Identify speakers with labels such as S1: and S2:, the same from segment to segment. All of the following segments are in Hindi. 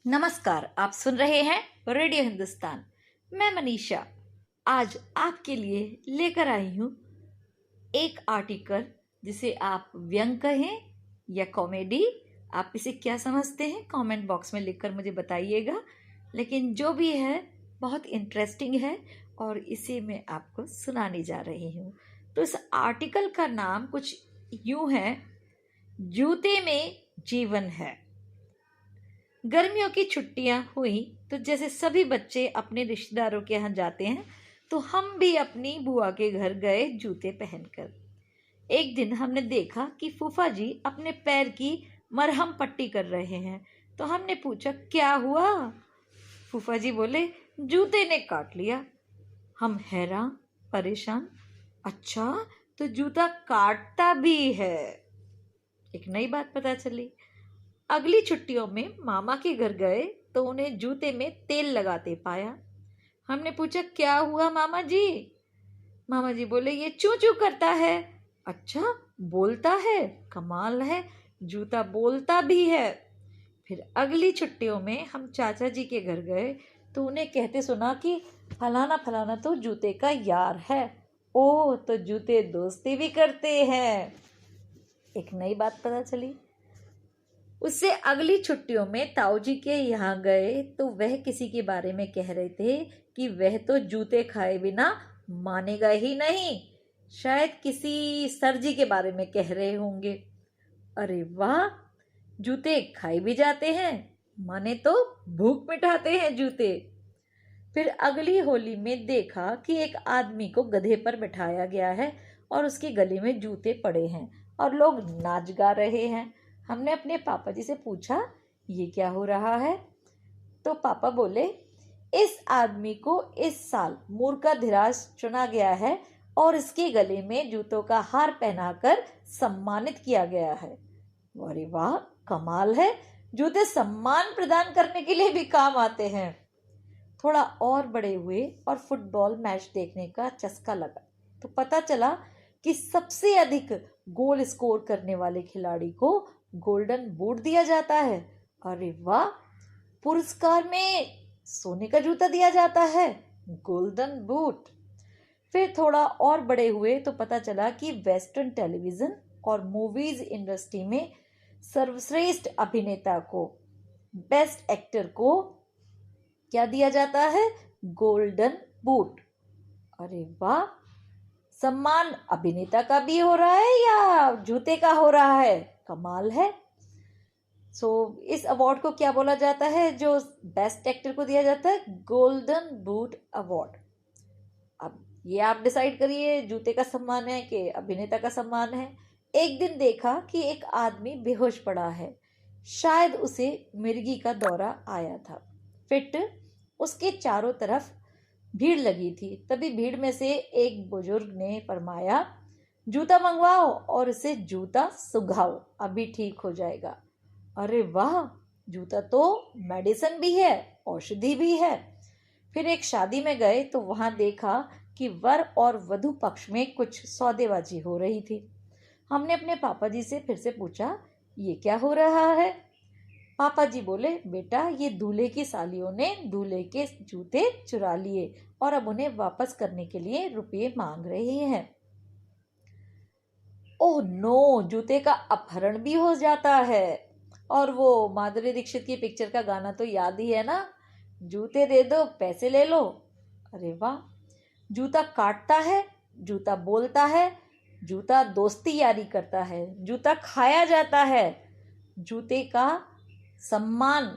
S1: नमस्कार, आप सुन रहे हैं रेडियो हिंदुस्तान। मैं मनीषा आज आपके लिए लेकर आई हूँ एक आर्टिकल जिसे आप व्यंग कहें या कॉमेडी, आप इसे क्या समझते हैं कमेंट बॉक्स में लिखकर मुझे बताइएगा। लेकिन जो भी है बहुत इंटरेस्टिंग है और इसे मैं आपको सुनाने जा रही हूँ। तो इस आर्टिकल का नाम कुछ यूं है, जूते में जीवन है। गर्मियों की छुट्टियां हुई तो जैसे सभी बच्चे अपने रिश्तेदारों के यहाँ जाते हैं, तो हम भी अपनी बुआ के घर गए जूते पहनकर। एक दिन हमने देखा कि फूफा जी अपने पैर की मरहम पट्टी कर रहे हैं। तो हमने पूछा, क्या हुआ? फूफा जी बोले, जूते ने काट लिया। हम हैरान परेशान, अच्छा तो जूता काटता भी है। एक नई बात पता चली। अगली छुट्टियों में मामा के घर गए तो उन्हें जूते में तेल लगाते पाया। हमने पूछा, क्या हुआ मामा जी? मामा जी बोले, ये चू चू करता है। अच्छा, बोलता है? कमाल है, जूता बोलता भी है। फिर अगली छुट्टियों में हम चाचा जी के घर गए तो उन्हें कहते सुना कि फलाना फलाना तो जूते का यार है। ओ, तो जूते दोस्ती भी करते हैं। एक नई बात पता चली। उससे अगली छुट्टियों में ताऊ जी के यहाँ गए तो वह किसी के बारे में कह रहे थे कि वह तो जूते खाए बिना मानेगा ही नहीं। शायद किसी सर जी के बारे में कह रहे होंगे। अरे वाह, जूते खाए भी जाते हैं, माने तो भूख मिटाते हैं जूते। फिर अगली होली में देखा कि एक आदमी को गधे पर बिठाया गया है और उसके गले में जूते पड़े हैं और लोग नाच गा रहे हैं। हमने अपने पापा जी से पूछा, ये क्या हो रहा है? तो पापा बोले, इस आदमी को इस साल मूर्खाधिराज चुना गया है और इसके गले में जूतों का हार पहनाकर सम्मानित किया गया है। अरे वाह, कमाल है, जूते सम्मान प्रदान करने के लिए भी काम आते हैं। थोड़ा और बड़े हुए और फुटबॉल मैच देखने का चस्का लगा तो पता चला कि सबसे अधिक गोल स्कोर करने वाले खिलाड़ी को गोल्डन बूट दिया जाता है। अरे वाह, पुरस्कार में सोने का जूता दिया जाता है, गोल्डन बूट। फिर थोड़ा और बड़े हुए तो पता चला कि वेस्टर्न टेलीविजन और मूवीज इंडस्ट्री में सर्वश्रेष्ठ अभिनेता को, बेस्ट एक्टर को क्या दिया जाता है? Golden boot. अरे वाह, सम्मान अभिनेता का भी हो रहा है या जूते का हो रहा है? कमाल है। इस अवार्ड को क्या बोला जाता है जो बेस्ट एक्टर को दिया जाता है? Golden boot award. अब ये आप डिसाइड करिए, जूते का सम्मान है कि अभिनेता का सम्मान है। एक दिन देखा कि एक आदमी बेहोश पड़ा है, शायद उसे मिर्गी का दौरा आया था। फिट उसके चारों तरफ भीड़ लगी थी। तभी भीड़ में से एक बुजुर्ग ने फरमाया, जूता मंगवाओ और इसे जूता सुघाओ, अभी ठीक हो जाएगा। अरे वाह, जूता तो मेडिसिन भी है, औषधि भी है। फिर एक शादी में गए तो वहां देखा कि वर और वधू पक्ष में कुछ सौदेबाजी हो रही थी। हमने अपने पापा जी से फिर से पूछा, ये क्या हो रहा है? पापा जी बोले, बेटा ये दूल्हे की सालियों ने दूल्हे के जूते चुरा लिए और अब उन्हें वापस करने के लिए रुपये मांग रहे हैं। ओह नो, जूते का अपहरण भी हो जाता है। और वो माधुरी दीक्षित की पिक्चर का गाना तो याद ही है ना, जूते दे दो पैसे ले लो। अरे वाह, जूता काटता है, जूता बोलता है, जूता दोस्ती यारी करता है, जूता खाया जाता है। जूते का सम्मान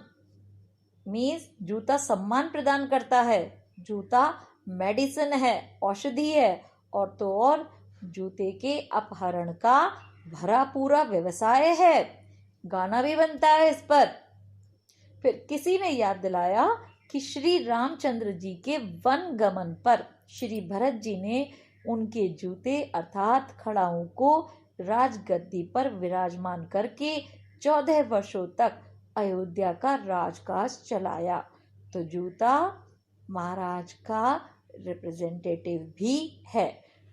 S1: मीन्स जूता सम्मान प्रदान करता है, जूता मेडिसिन है, औषधि है, और तो और जूते के अपहरण का भरा पूरा व्यवसाय है। गाना भी बनता है इस पर। फिर किसी ने याद दिलाया कि श्री रामचंद्र जी के वन गमन पर श्री भरत जी ने उनके जूते अर्थात खड़ाओं को राजगद्दी पर विराजमान करके 14 वर्षों तक अयोध्या का राजकाज चलाया। तो जूता महाराज का रिप्रेजेंटेटिव भी है।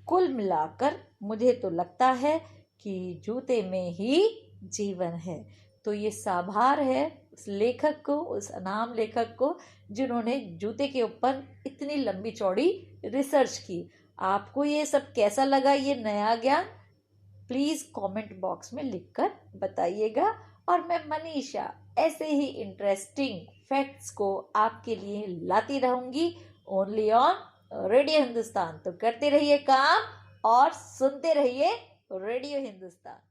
S1: कुल मिलाकर मुझे तो लगता है कि जूते में ही जीवन है। तो ये साभार है उस लेखक को, उस अनाम लेखक को जिन्होंने जूते के ऊपर इतनी लंबी चौड़ी रिसर्च की। आपको ये सब कैसा लगा, ये नया ज्ञान? प्लीज़ कमेंट बॉक्स में लिखकर बताइएगा। और मैं मनीषा ऐसे ही इंटरेस्टिंग फैक्ट्स को आपके लिए लाती रहूंगी ओनली ऑन रेडियो हिंदुस्तान। तो करते रहिए काम और सुनते रहिए रेडियो हिंदुस्तान।